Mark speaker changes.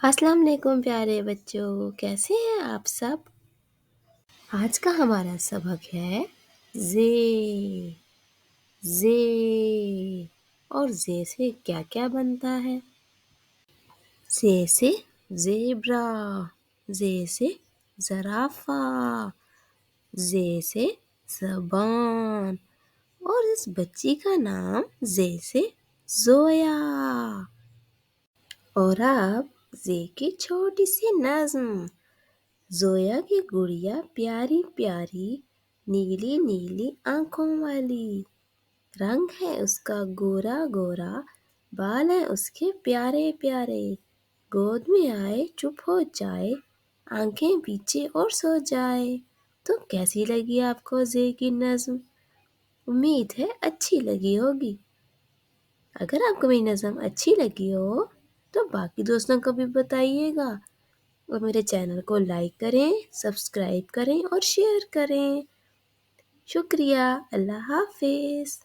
Speaker 1: अस्सलाम वालेकुम प्यारे बच्चों, कैसे हैं आप सब। आज का हमारा सबक है जे। जे और जे से क्या क्या बनता है। जे से ज़ेब्रा, जे से ज़राफ़ा, जे से ज़बान और इस बच्ची का नाम जे से ज़ोया। और अब जे की छोटी सी नज़्म। ज़ोया की गुड़िया प्यारी प्यारी, नीली नीली आँखों वाली। रंग है उसका गोरा गोरा, बाल हैं उसके प्यारे प्यारे। गोद में आए चुप हो जाए, आँखें पीछे और सो जाए। तो कैसी लगी आपको ज़े की नज़्म? उम्मीद है अच्छी लगी होगी। अगर आपको मेरी नज़्म अच्छी लगी हो तो बाकी दोस्तों को भी बताइएगा और मेरे चैनल को लाइक करें, सब्सक्राइब करें और शेयर करें। शुक्रिया। अल्लाह हाफ़िज़।